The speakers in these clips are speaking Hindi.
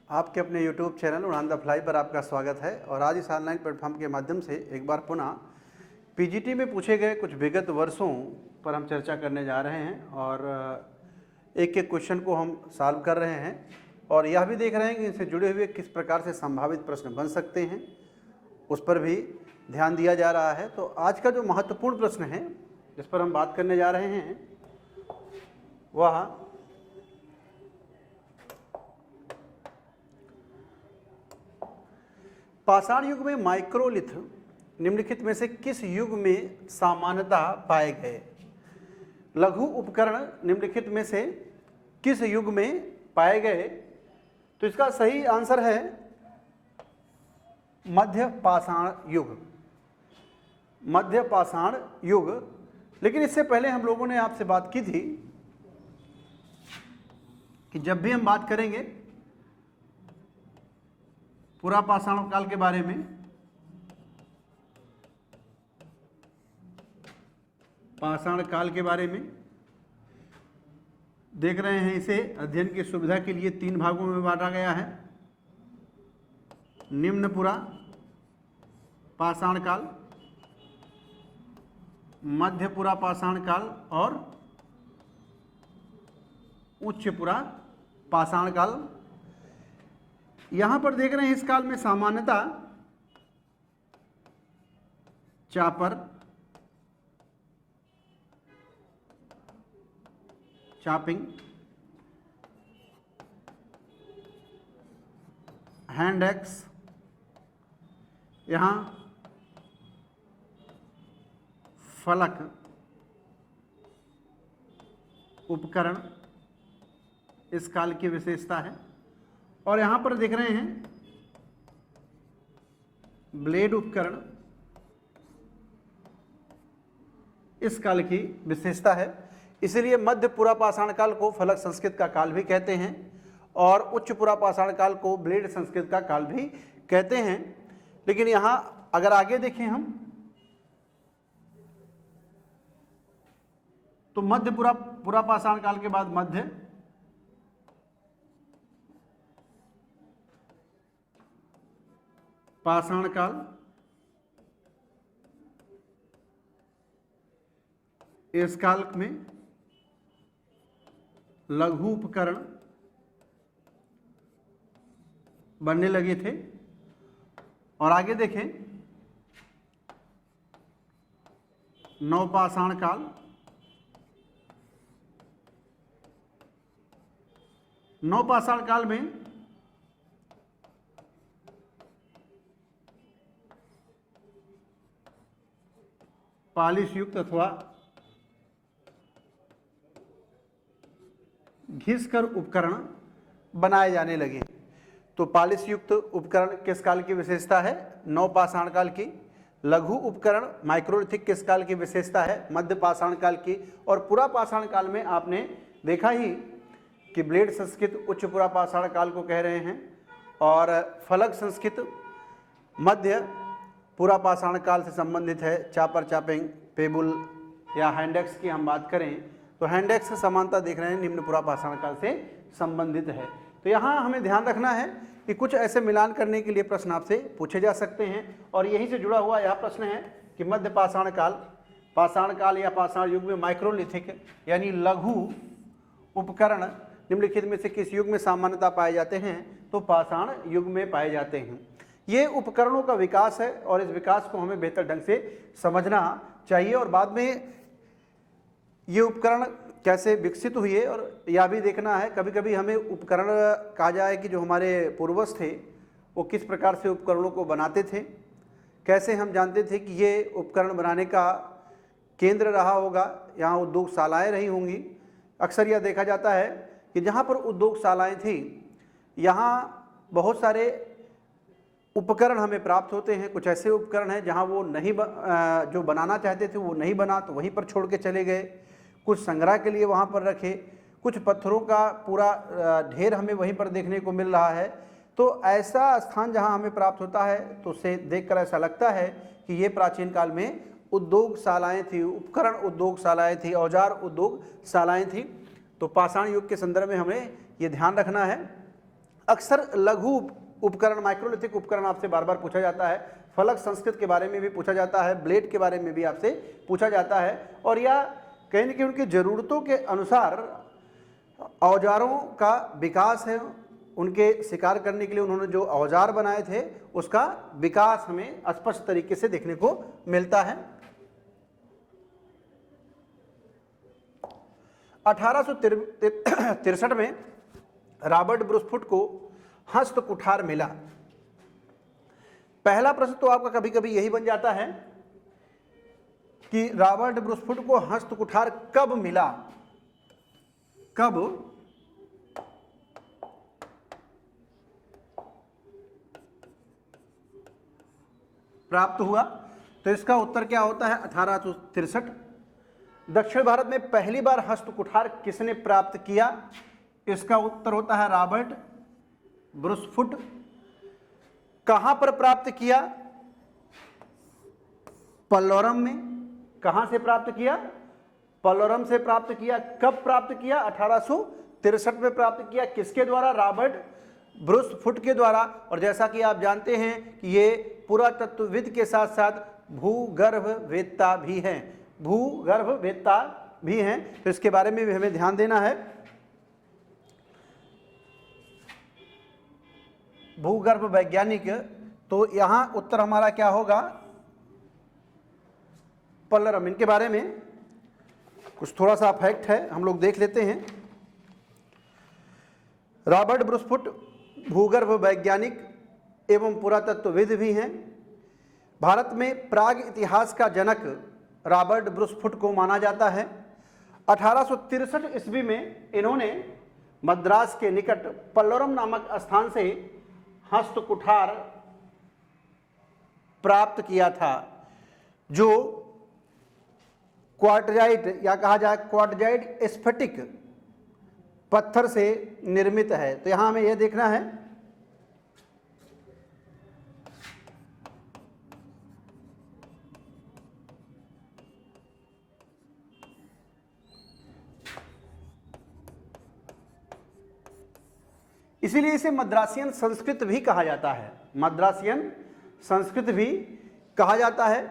आपके अपने YouTube चैनल उड़ान द फ्लाई पर आपका स्वागत है। और आज इस ऑनलाइन प्लेटफॉर्म के माध्यम से एक बार पुनः पीजीटी में पूछे गए कुछ विगत वर्षों पर हम चर्चा करने जा रहे हैं और एक एक क्वेश्चन को हम सॉल्व कर रहे हैं और यह भी देख रहे हैं कि इनसे जुड़े हुए किस प्रकार से संभावित प्रश्न बन सकते हैं, उस पर भी ध्यान दिया जा रहा है। तो आज का जो महत्वपूर्ण प्रश्न है जिस पर हम बात करने जा रहे हैं वह पाषाण युग में माइक्रोलिथ निम्नलिखित में से किस युग में सामान्यतः पाए गए? लघु उपकरण निम्नलिखित में से किस युग में पाए गए? तो इसका सही आंसर है मध्य पाषाण युग, मध्य पाषाण युग। लेकिन इससे पहले हम लोगों ने आपसे बात की थी कि जब भी हम बात करेंगे पुरा पाषाण काल के बारे में, पाषाण काल के बारे में देख रहे हैं, इसे अध्ययन की सुविधा के लिए 3 भागों में बांटा गया है। निम्न पुरा पाषाण काल, मध्य पुरा पाषाण काल और उच्च पुरा पाषाण काल। यहां पर देख रहे हैं इस काल में सामान्यतः चापर, चॉपिंग, हैंड एक्स, यहां फलक उपकरण इस काल की विशेषता है। और यहां पर देख रहे हैं ब्लेड उपकरण इस काल की विशेषता है। इसलिए मध्य पुरा पाषाण काल को फलक संस्कृत का काल भी कहते हैं और उच्च पुरा पाषाण काल को ब्लेड संस्कृत का काल भी कहते हैं। लेकिन यहां अगर आगे देखें हम तो मध्य पुरा पाषाण काल के बाद मध्य पाषाण काल, इस काल में लघु उपकरण बनने लगे थे। और आगे देखें नवपाषाण काल, नवपाषाण काल में पॉलिश युक्त अथवा घिसकर उपकरण बनाए जाने लगे। तो पॉलिश युक्त उपकरण किस काल की विशेषता है? नवपाषाण काल की। लघु उपकरण माइक्रोलिथिक किस काल की विशेषता है? मध्य पाषाण काल की। और पुरा पाषाण काल में आपने देखा ही कि ब्लेड संस्कृत उच्च पुरा पाषाण काल को कह रहे हैं और फलक संस्कृत मध्य पुरा पाषाण काल से संबंधित है। चापर, चापिंग, पेबुल या हैंडेक्स की हम बात करें तो हैंडेक्स से समानता देख रहे हैं, निम्न पुरा पाषाण काल से संबंधित है। तो यहाँ हमें ध्यान रखना है कि कुछ ऐसे मिलान करने के लिए प्रश्न आपसे पूछे जा सकते हैं और यहीं से जुड़ा हुआ यह प्रश्न है कि मध्य पाषाण काल या पाषाण युग में माइक्रोलिथिक यानी लघु उपकरण निम्नलिखित में से किस युग में सामान्यतः पाए जाते हैं? तो पाषाण युग में पाए जाते हैं। ये उपकरणों का विकास है और इस विकास को हमें बेहतर ढंग से समझना चाहिए और बाद में ये उपकरण कैसे विकसित हुए और यह भी देखना है। कभी कभी हमें उपकरण कहा जाए कि जो हमारे पूर्वज थे वो किस प्रकार से उपकरणों को बनाते थे, कैसे हम जानते थे कि ये उपकरण बनाने का केंद्र रहा होगा, यहाँ उद्योगशालाएँ रही होंगी। अक्सर यह देखा जाता है कि जहाँ पर उद्योगशालाएँ थी यहाँ बहुत सारे उपकरण हमें प्राप्त होते हैं। कुछ ऐसे उपकरण हैं जहां वो नहीं जो बनाना चाहते थे वो नहीं बना तो वहीं पर छोड़ के चले गए। कुछ संग्रह के लिए वहां पर रखे, कुछ पत्थरों का पूरा ढेर हमें वहीं पर देखने को मिल रहा है। तो ऐसा स्थान जहां हमें प्राप्त होता है तो उसे देखकर ऐसा लगता है कि ये प्राचीन काल में उद्योगशालाएँ थी, उपकरण उद्योगशालाएँ थी, औजार उद्योगशालाएँ थी। तो पाषाण युग के संदर्भ में हमें ये ध्यान रखना है। अक्सर लघु उपकरण, माइक्रोलिथिक उपकरण आपसे बार बार पूछा जाता है। फलक संस्कृत के बारे में भी पूछा जाता है, ब्लेड के बारे में भी आपसे पूछा जाता है, और या कहीं न कहीं उनकी ज़रूरतों के अनुसार औजारों का विकास है। उनके शिकार करने के लिए उन्होंने जो औजार बनाए थे उसका विकास हमें स्पष्ट तरीके से देखने को मिलता है। 1863 में रॉबर्ट ब्रूसफुट को हस्त कुठार मिला। पहला प्रश्न तो आपका कभी कभी यही बन जाता है कि रॉबर्ट ब्रूसफुट को हस्त कुठार कब मिला, कब प्राप्त हुआ। तो इसका उत्तर क्या होता है 1863। दक्षिण भारत में पहली बार हस्त कुठार किसने प्राप्त किया, इसका उत्तर होता है रॉबर्ट ब्रूसफुट। कहां पर प्राप्त किया, पल्लोरम में। कहां से प्राप्त किया, पल्लोरम से प्राप्त किया। कब प्राप्त किया, 1863 में प्राप्त किया। किसके द्वारा, रॉबर्ट ब्रूसफुट के द्वारा। और जैसा कि आप जानते हैं कि ये पुरातत्वविद के साथ साथ भूगर्भवेत्ता भी हैं, भूगर्भवेत्ता भी हैं, तो इसके बारे में भी हमें ध्यान देना है। भूगर्भ वैज्ञानिक, तो यहां उत्तर हमारा क्या होगा, पल्लरम। इनके बारे में कुछ थोड़ा सा फैक्ट है, हम लोग देख लेते हैं। रॉबर्ट ब्रूसफुट भूगर्भ वैज्ञानिक एवं पुरातत्वविद भी हैं। भारत में प्राग इतिहास का जनक रॉबर्ट ब्रूसफुट को माना जाता है। 1863 ईस्वी में इन्होंने मद्रास के निकट पल्लोरम नामक स्थान से हस्त कुठार प्राप्त किया था, जो क्वार्टजाइट या कहा जाए क्वार्टजाइट स्फटिक पत्थर से निर्मित है। तो यहां हमें यह देखना है इसीलिए इसे मद्रासियन संस्कृत भी कहा जाता है, मद्रासियन संस्कृत भी कहा जाता है।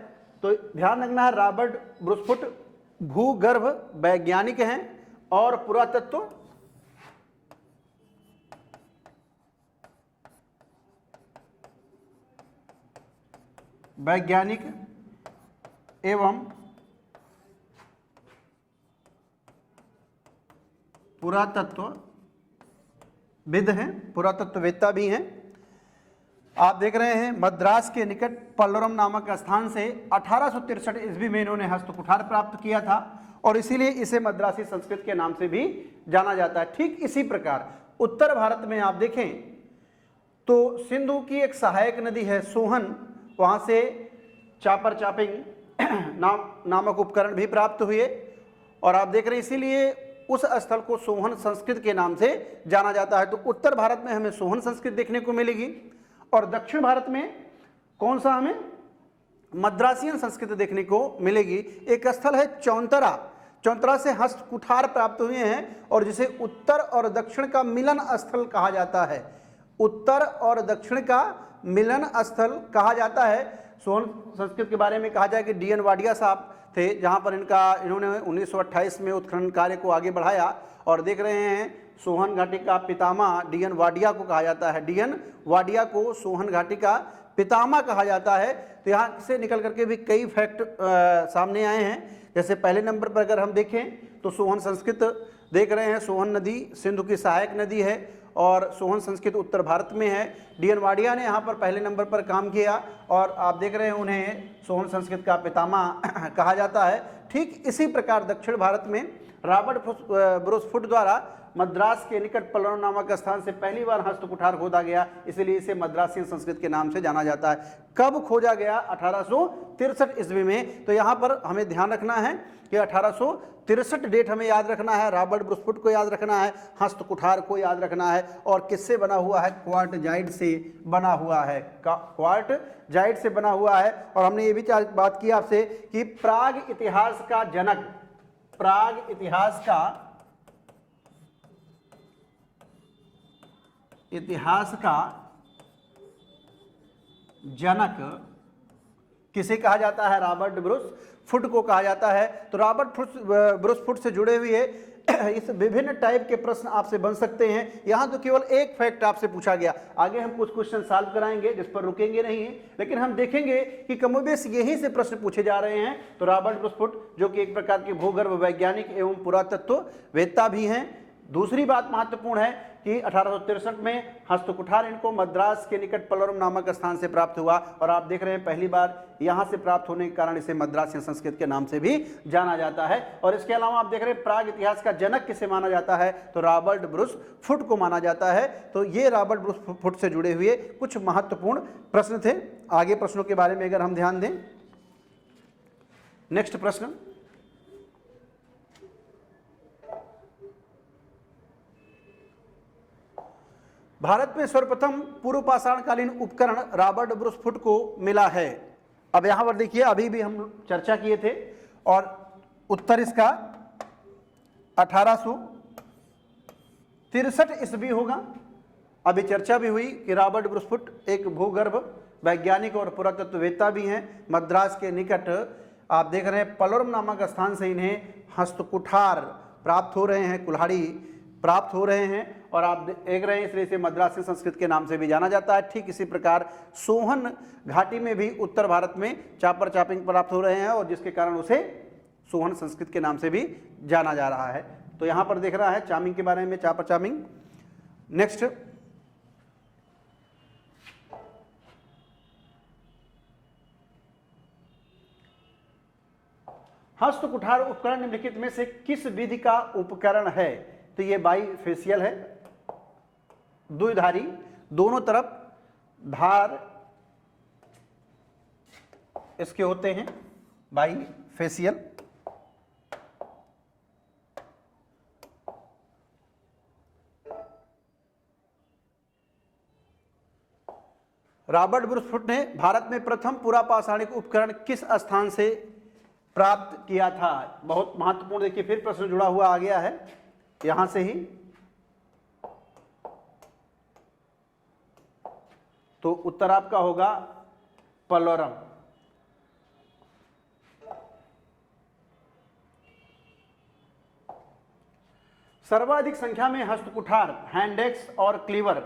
तो ध्यान रखना है, रॉबर्ट ब्रूसफुट भूगर्भ वैज्ञानिक हैं और पुरातत्व वैज्ञानिक एवं पुरातत्वविद हैं, पुरातत्ववेत्ता भी हैं। आप देख रहे हैं मद्रास के निकट पल्लोरम नामक स्थान से 1863 ईस्वी में इन्होंने हस्त कुठार प्राप्त किया था और इसीलिए इसे मद्रासी संस्कृत के नाम से भी जाना जाता है। ठीक इसी प्रकार उत्तर भारत में आप देखें तो सिंधु की एक सहायक नदी है सोहन, वहाँ से चापर चापिंग नामक उपकरण भी प्राप्त हुए और आप देख रहे हैं इसीलिए उस स्थल को सोहन संस्कृत के नाम से जाना जाता है। तो उत्तर भारत में हमें सोहन संस्कृत देखने को मिलेगी और दक्षिण भारत में कौन सा, हमें मद्रासियन संस्कृत देखने को मिलेगी। एक स्थल है चौंतरा, चौंतरा से हस्त कुठार प्राप्त हुए हैं और जिसे उत्तर और दक्षिण का मिलन स्थल कहा जाता है, उत्तर और दक्षिण का मिलन स्थल कहा जाता है। सोहन संस्कृत के बारे में कहा जाए कि डी.एन. वाडिया साहब थे, जहां पर इन्होंने 1928 में उत्खनन कार्य को आगे बढ़ाया और देख रहे हैं सोहन घाटी का पितामह डी.एन. वाडिया को कहा जाता है, डी.एन. वाडिया को सोहन घाटी का पितामह कहा जाता है। तो यहाँ से निकल करके भी कई फैक्ट सामने आए हैं। जैसे पहले नंबर पर अगर हम देखें तो सोहन संस्कृत देख रहे हैं, सोहन नदी सिंधु की सहायक नदी है और सोहन संस्कृत उत्तर भारत में है। डी.एन. वाडिया ने यहाँ पर पहले नंबर पर काम किया और आप देख रहे हैं उन्हें सोहन संस्कृत का पितामह कहा जाता है। ठीक इसी प्रकार दक्षिण भारत में रॉबर्ट ब्रूसफुट द्वारा मद्रास के निकट पल्लोरम नामक स्थान से पहली बार हस्त कुठार खोदा गया, इसलिए इसे मद्रासियन संस्कृत के नाम से जाना जाता है। कब खोजा गया, 1863 ईस्वी में। तो यहाँ पर हमें ध्यान रखना है कि 1863 डेट हमें याद रखना है, रॉबर्ट ब्रूसफुट को याद रखना है, हस्त कुठार को याद रखना है और किससे बना हुआ है, क्वार्टजाइट से बना हुआ है, क्वार्टजाइट से बना हुआ है। और हमने ये भी बात की आपसे कि प्राग इतिहास का जनक, इतिहास का जनक किसे कहा जाता है? रॉबर्ट ब्रूस फुट को कहा जाता है। तो रॉबर्ट ब्रूस फुट से जुड़े हुए इस विभिन्न टाइप के प्रश्न आपसे बन सकते हैं। यहां तो केवल एक फैक्ट आपसे पूछा गया, आगे हम कुछ क्वेश्चन सॉल्व कराएंगे जिस पर रुकेंगे नहीं, लेकिन हम देखेंगे कि कमोबेश यहीं से प्रश्न पूछे जा रहे हैं। तो रॉबर्ट ब्रूस फुट जो कि एक प्रकार के भूगर्भ वैज्ञानिक एवं पुरातत्ववेत्ता भी हैं। दूसरी बात महत्वपूर्ण है कि 1863 में हस्तकुठार इनको मद्रास के निकट पलोरम नामक स्थान से प्राप्त हुआ, और आप देख रहे हैं पहली बार यहां से प्राप्त होने के कारण इसे मद्रासी संस्कृत के नाम से भी जाना जाता है। और इसके अलावा आप देख रहे हैं प्राग इतिहास का जनक किसे माना जाता है? तो रॉबर्ट ब्रूस फुट को माना जाता है। तो ये रॉबर्ट ब्रूस फुट से जुड़े हुए कुछ महत्वपूर्ण प्रश्न थे। आगे प्रश्नों के बारे में अगर हम ध्यान दें, नेक्स्ट प्रश्न, भारत में सर्वप्रथम पूर्व पाषाणकालीन उपकरण रॉबर्ट ब्रूस फुट को मिला है। अब यहां पर देखिए, अभी भी हम चर्चा किए थे और उत्तर इसका 1863 ईस्वी होगा। अभी चर्चा भी हुई कि रॉबर्ट ब्रूस फुट एक भूगर्भ वैज्ञानिक और पुरातत्ववेत्ता भी हैं। मद्रास के निकट आप देख रहे हैं पलोरम नामक स्थान से इन्हें हस्तकुठार प्राप्त हो रहे हैं, कुल्हाड़ी प्राप्त हो रहे हैं, और आप देख रहे हैं इसलिए इसे मद्रासी संस्कृत के नाम से भी जाना जाता है। ठीक इसी प्रकार सोहन घाटी में भी उत्तर भारत में चापर चापिंग प्राप्त हो रहे हैं, और जिसके कारण उसे सोहन संस्कृत के नाम से भी जाना जा रहा है। तो यहां पर देख रहा है चामिंग के बारे में, चापर चामिंग। नेक्स्ट, हस्तकुठार उपकरण निम्नलिखित में से किस विधि का उपकरण है? तो ये बाईफेशियल है, द्विधारी, दोनों तरफ धार इसके होते हैं, बाईफेशियल। रॉबर्ट ब्रूस फुट ने भारत में प्रथम पूरा पाषाणिक उपकरण किस स्थान से प्राप्त किया था? बहुत महत्वपूर्ण, देखिए फिर प्रश्न जुड़ा हुआ आ गया है यहां से ही। तो उत्तर आपका होगा पलोरम। सर्वाधिक संख्या में हस्तकुठार, हैंडेक्स और क्लीवर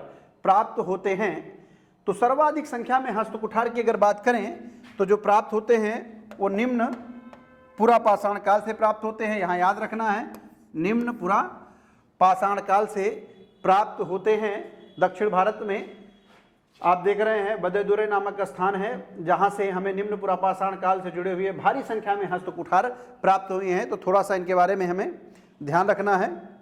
प्राप्त होते हैं। तो सर्वाधिक संख्या में हस्तकुठार की अगर बात करें तो जो प्राप्त होते हैं वो निम्न पुरा पाषाण काल से प्राप्त होते हैं। यहां याद रखना है, निम्न पुरा पाषाण काल से प्राप्त होते हैं। दक्षिण भारत में आप देख रहे हैं बदेदुरे नामक स्थान है जहां से हमें निम्न पुरा पाषाण काल से जुड़े हुए भारी संख्या में हस्तकुठार प्राप्त हुए हैं। तो थोड़ा सा इनके बारे में हमें ध्यान रखना है।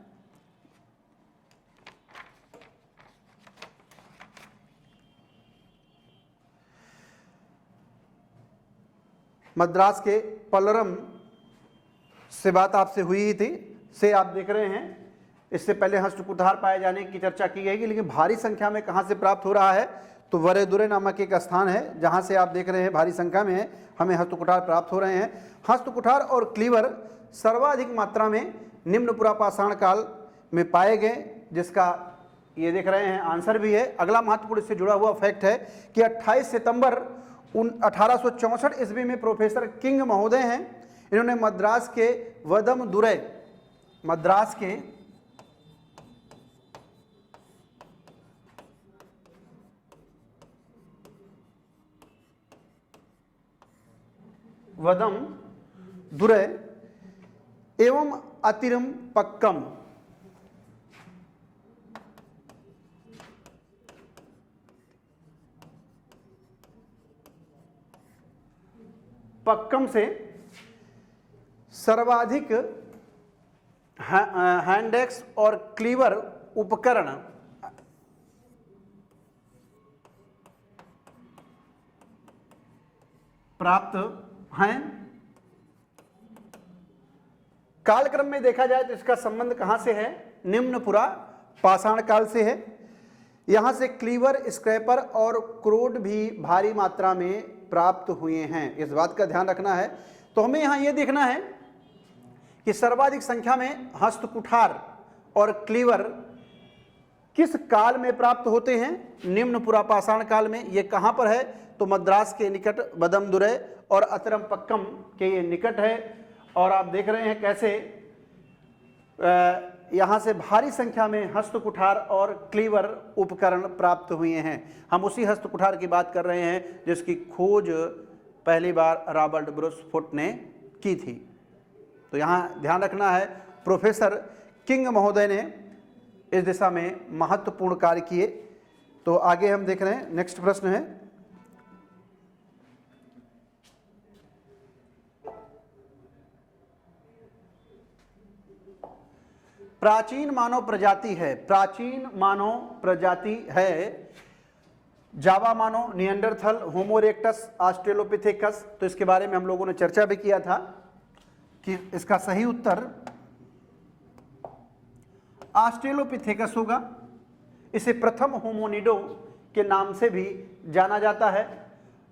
मद्रास के पलोरम से बात आपसे हुई ही थी, से आप देख रहे हैं इससे पहले हस्तकुठार पाए जाने की चर्चा की गई, लेकिन भारी संख्या में कहां से प्राप्त हो रहा है? तो वरेदुरे नामक एक स्थान है जहां से आप देख रहे हैं भारी संख्या में हमें हस्तकुठार प्राप्त हो रहे हैं। हस्तकुठार और क्लीवर सर्वाधिक मात्रा में निम्न पुरा पाषाण काल में पाए गए, जिसका ये देख रहे हैं आंसर भी है। अगला महत्वपूर्ण इससे जुड़ा हुआ फैक्ट है कि 28 सितंबर 1864 ईस्वी में प्रोफेसर किंग महोदय हैं, इन्होंने मद्रास के वदमदुरै, मद्रास के वदमदुरै एवं अतिरम्पक्कम पक्कम से सर्वाधिक हैंडेक्स और क्लीवर उपकरण प्राप्त हैं। कालक्रम में देखा जाए तो इसका संबंध कहां से है? निम्न पुरा पाषाण काल से है। यहां से क्लीवर, स्क्रैपर और क्रोड भी भारी मात्रा में प्राप्त हुए हैं, इस बात का ध्यान रखना है। तो हमें यहां यह देखना है कि सर्वाधिक संख्या में हस्तकुठार और क्लीवर किस काल में प्राप्त होते हैं? निम्न पुरापाषाण काल में। ये कहाँ पर है? तो मद्रास के निकट बदमदुरै और अतरमपक्कम के ये निकट है। और आप देख रहे हैं कैसे यहाँ से भारी संख्या में हस्तकुठार और क्लीवर उपकरण प्राप्त हुए हैं। हम उसी हस्तकुठार की बात कर रहे हैं जिसकी खोज पहली बार रॉबर्ट ब्रूस फुट ने की थी। तो यहाँ ध्यान रखना है, प्रोफेसर किंग महोदय ने इस दिशा में महत्वपूर्ण कार्य किए। तो आगे हम देख रहे हैं, नेक्स्ट प्रश्न है, प्राचीन मानव प्रजाति है, प्राचीन मानव प्रजाति है जावा मानव, निएंडरथल, होमो इरेक्टस, ऑस्ट्रेलोपिथेकस। तो इसके बारे में हम लोगों ने चर्चा भी किया था कि इसका सही उत्तर ऑस्ट्रेलोपिथेकस होगा। इसे प्रथम होमोनिडो के नाम से भी जाना जाता है।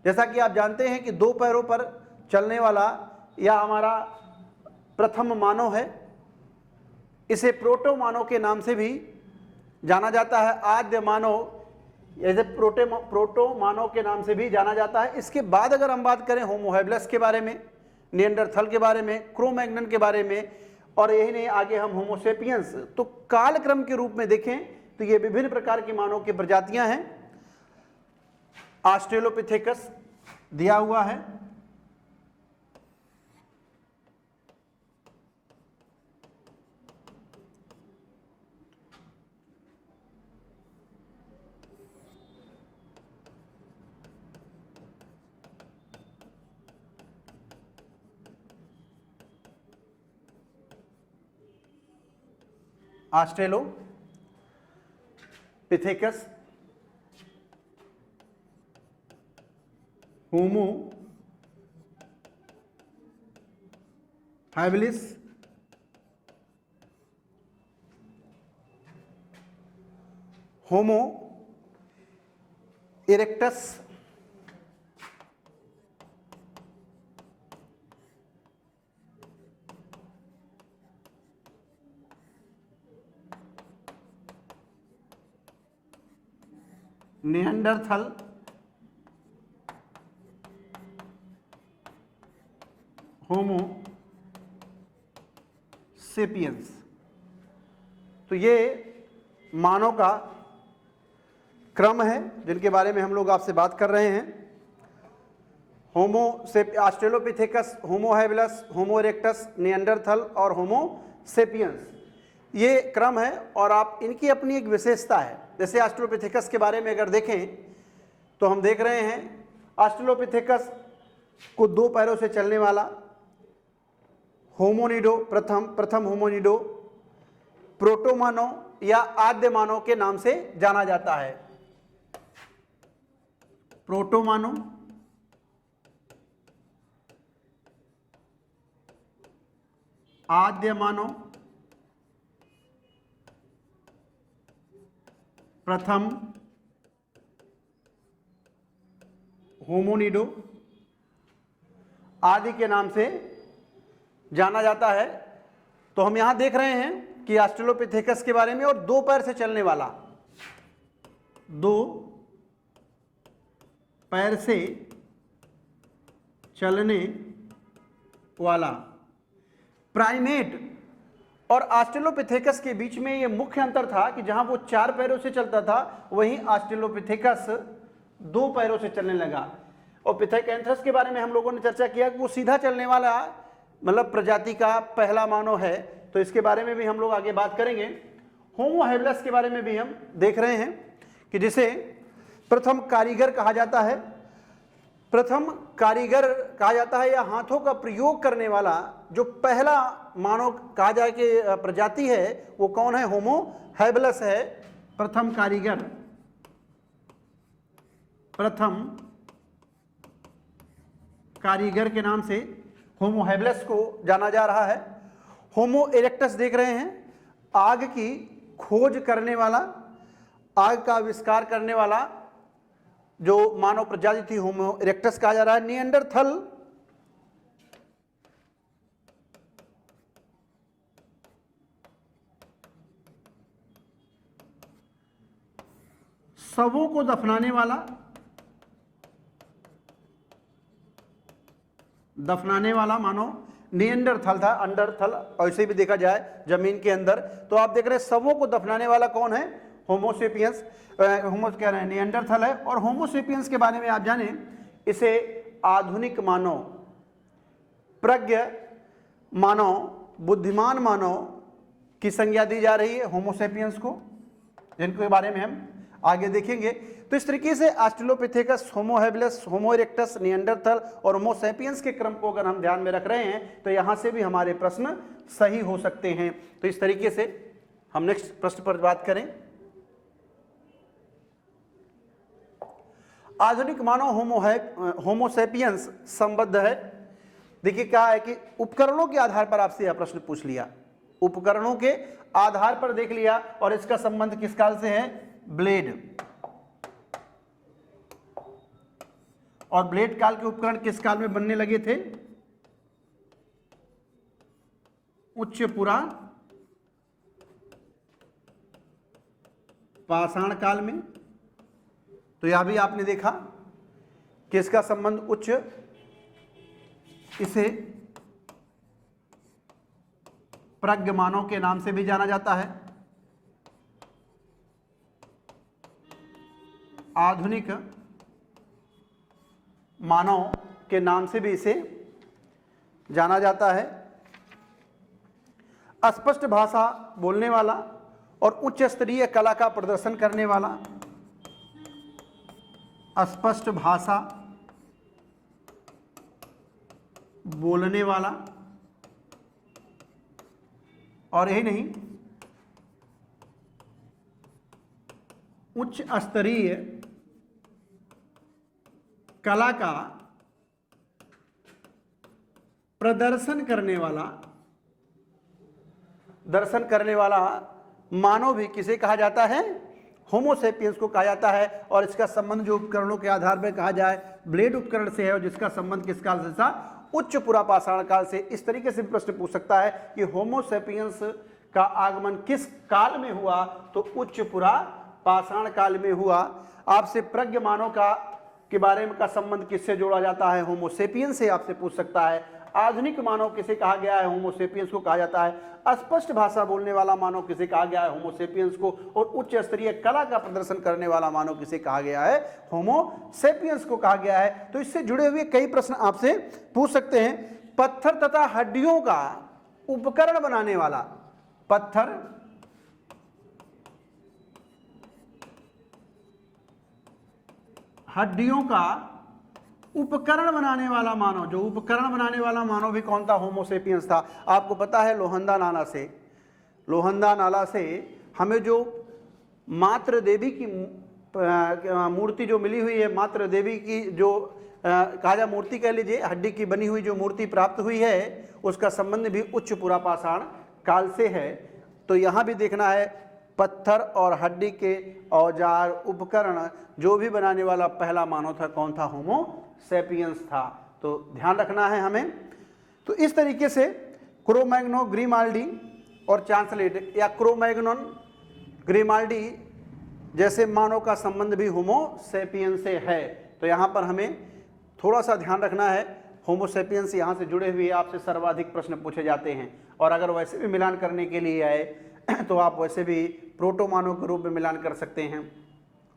जैसा कि आप जानते हैं कि दो पैरों पर चलने वाला या हमारा प्रथम मानव है, इसे प्रोटो मानव के नाम से भी जाना जाता है। आद्य मानव जैसे प्रोटो मानव के नाम से भी जाना जाता है। इसके बाद अगर हम बात करें होमो हैबिलस के बारे में, निएंडरथल के बारे में, क्रो-मैग्नन के बारे में, और यही नहीं आगे हम होमो सेपियंस, तो कालक्रम के रूप में देखें तो ये विभिन्न प्रकार की मानव की प्रजातियां हैं। ऑस्ट्रेलोपिथेकस दिया हुआ है, ऑस्ट्रेलोपिथेकस, होमो हैबिलिस, होमो इरेक्टस, निएंडरथल, होमो सेपियंस। तो ये मानव का क्रम है जिनके बारे में हम लोग आपसे बात कर रहे हैं। होमो ऑस्ट्रेलोपिथेकस, होमो हैबिलस, होमो इरेक्टस, निएंडरथल और होमो सेपियंस, ये क्रम है और आप इनकी अपनी एक विशेषता है। जैसे ऑस्ट्रेलोपिथेकस के बारे में अगर देखें तो हम देख रहे हैं ऑस्ट्रेलोपिथेकस को दो पैरों से चलने वाला होमोनिडो, प्रथम होमोनिडो, प्रोटो मानव या आद्य मानव के नाम से जाना जाता है। प्रोटो मानव, आद्य मानव, प्रथम होमोनिडो आदि के नाम से जाना जाता है। तो हम यहां देख रहे हैं कि ऑस्ट्रेलोपिथेकस के बारे में, और दो पैर से चलने वाला, दो पैर से चलने वाला प्राइमेट और ऑस्ट्रेलोपिथेकस के बीच में ये मुख्य अंतर था कि जहां वो चार पैरों से चलता था वहीं ऑस्ट्रेलोपिथेकस दो पैरों से चलने लगा। और पिथेकैंथ्रस के बारे में हम लोगों ने चर्चा किया कि वो सीधा चलने वाला मतलब प्रजाति का पहला मानव है। तो इसके बारे में भी हम लोग आगे बात करेंगे। होमो हैबिलस के बारे में भी हम देख रहे हैं कि जिसे प्रथम कारीगर कहा जाता है। प्रथम कारीगर कहा जाता है या हाथों का प्रयोग करने वाला जो पहला मानव कहा जाए कि प्रजाति है वो कौन है? होमो हैबिलस है। प्रथम कारीगर, प्रथम कारीगर के नाम से होमो हैबिलस को जाना जा रहा है। होमो इरेक्टस देख रहे हैं, आग की खोज करने वाला, आग का आविष्कार करने वाला जो मानव प्रजाति थी होमो इरेक्टस कहा जा रहा है। निएंडरथल, शवों को दफनाने वाला मानो निएंडरथल था, अंडरथल ऐसे भी देखा जाए जमीन के अंदर। तो आप देख रहे हैं शवों को दफनाने वाला कौन है? होमोसेपियंस, कह रहे हैं निएंडरथल है। और होमोसेपियंस के बारे में आप जाने, इसे आधुनिक मानव, प्रज्ञ मानव, बुद्धिमान मानव की संज्ञा दी जा रही है होमोसेपियंस को, जिनके बारे में हम आगे देखेंगे। तो इस तरीके से ऑस्ट्रेलोपिथेकस, होमो हैबिलिस, होमो इरेक्टस, निएंडरथल और होमो सैपियंस के क्रम को अगर हम ध्यान में रख रहे हैं तो यहां से भी हमारे प्रश्न सही हो सकते हैं। तो इस तरीके से हम नेक्स्ट प्रश्न पर बात करें। आधुनिक मानव होमो सैपियंस संबद्ध है। देखिए क्या है कि उपकरणों के आधार पर आपसे यह प्रश्न पूछ लिया, उपकरणों के आधार पर देख लिया, और इसका संबंध किस काल से है? ब्लेड। और ब्लेड काल के उपकरण किस काल में बनने लगे थे? उच्च पुरा पाषाण काल में। तो यह भी आपने देखा कि इसका संबंध उच्च, इसे प्रज्ञ मानव के नाम से भी जाना जाता है, आधुनिक मानव के नाम से भी इसे जाना जाता है। अस्पष्ट भाषा बोलने वाला और उच्च स्तरीय कला का प्रदर्शन करने वाला, अस्पष्ट भाषा बोलने वाला, और यही नहीं, उच्च स्तरीय कला का प्रदर्शन करने वाला, दर्शन करने वाला मानव भी किसे कहा जाता है? होमोसेपियंस को कहा जाता है। और इसका संबंध जो उपकरणों के आधार पर कहा जाए ब्लेड उपकरण से है, और जिसका संबंध किस काल से था? उच्च पुरापाषाण काल से। इस तरीके से प्रश्न पूछ सकता है कि होमोसेपियंस का आगमन किस काल में हुआ? तो उच्च पुरापाषाण काल में हुआ। आपसे प्रज्ञ मानव के बारे में का संबंध किससे जोड़ा जाता है? होमोसेपियंस से आपसे पूछ सकता है। आधुनिक मानव किसे कहा गया है? होमोसेपियंस को कहा जाता है। अस्पष्ट भाषा बोलने वाला मानव किसे कहा गया है? होमोसेपियंस को। और उच्च स्तरीय कला का प्रदर्शन करने वाला मानव किसे कहा गया है? होमोसेपियंस को कहा गया है। तो इससे जुड़े हुए कई प्रश्न आपसे पूछ सकते हैं। पत्थर तथा हड्डियों का उपकरण बनाने वाला, पत्थर हड्डियों का उपकरण बनाने वाला मानव, जो उपकरण बनाने वाला मानव भी कौन था? होमोसेपियंस था। आपको पता है लोहंदा नाला से हमें जो मातृ देवी की मूर्ति जो मिली हुई है, मातृ देवी की जो कहा जाए मूर्ति कह लीजिए, हड्डी की बनी हुई जो मूर्ति प्राप्त हुई है, उसका संबंध भी उच्च पुरापाषाण काल से है। तो यहाँ भी देखना है पत्थर और हड्डी के औजार उपकरण जो भी बनाने वाला पहला मानव था कौन था? होमोसेपियंस था। तो ध्यान रखना है हमें। तो इस तरीके से क्रो-मैग्नो ग्रिमाल्डी और चांसलेट या क्रो-मैग्नोन ग्रिमाल्डी जैसे मानव का संबंध भी होमोसेपियंस से है। तो यहाँ पर हमें थोड़ा सा ध्यान रखना है। होमोसेपियंस यहाँ से जुड़े हुए आपसे सर्वाधिक प्रश्न पूछे जाते हैं। और अगर वैसे भी मिलान करने के लिए आए तो आप वैसे भी प्रोटो मानव के रूप में मिलान कर सकते हैं,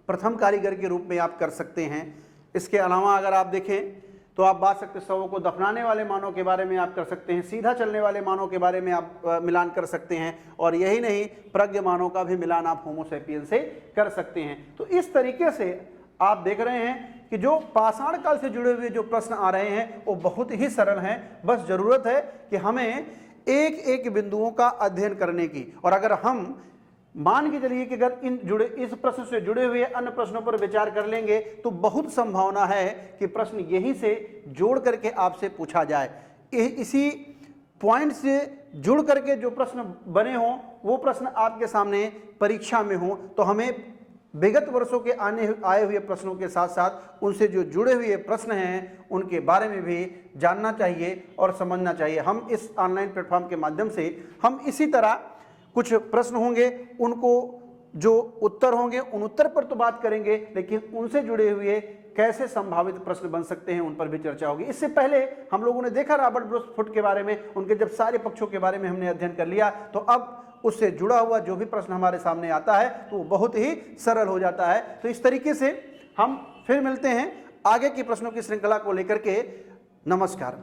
प्रथम कारीगर के रूप में आप कर सकते हैं। इसके अलावा अगर आप देखें तो आप बात सकते शवों को दफनाने वाले मानव के बारे में आप कर सकते हैं, सीधा चलने वाले मानव के बारे में आप मिलान कर सकते हैं। और यही नहीं, प्रज्ञ मानव का भी मिलान आप होमोसेपियंस से कर सकते हैं। तो इस तरीके से आप देख रहे हैं कि जो पाषाण काल से जुड़े हुए जो प्रश्न आ रहे हैं वो बहुत ही सरल हैं। बस जरूरत है कि हमें एक एक बिंदुओं का अध्ययन करने की। और अगर हम मान के चलिए कि अगर इस प्रश्न से जुड़े हुए अन्य प्रश्नों पर विचार कर लेंगे तो बहुत संभावना है कि प्रश्न यहीं से जोड़ करके आपसे पूछा जाए। इसी पॉइंट से जुड़ करके जो प्रश्न बने हों वो प्रश्न आपके सामने परीक्षा में हों, तो हमें विगत वर्षों के आए हुए प्रश्नों के साथ साथ उनसे जो जुड़े हुए प्रश्न हैं उनके बारे में भी जानना चाहिए और समझना चाहिए। हम इस ऑनलाइन प्लेटफॉर्म के माध्यम से हम इसी तरह कुछ प्रश्न होंगे उनको जो उत्तर होंगे उन उत्तर पर तो बात करेंगे, लेकिन उनसे जुड़े हुए कैसे संभावित प्रश्न बन सकते हैं उन पर भी चर्चा होगी। इससे पहले हम लोगों ने देखा रॉबर्ट ब्रूस फुट के बारे में, उनके जब सारे पक्षों के बारे में हमने अध्ययन कर लिया, तो अब उससे जुड़ा हुआ जो भी प्रश्न हमारे सामने आता है तो वो बहुत ही सरल हो जाता है। तो इस तरीके से हम फिर मिलते हैं आगे की प्रश्नों की श्रृंखला को लेकर के। नमस्कार।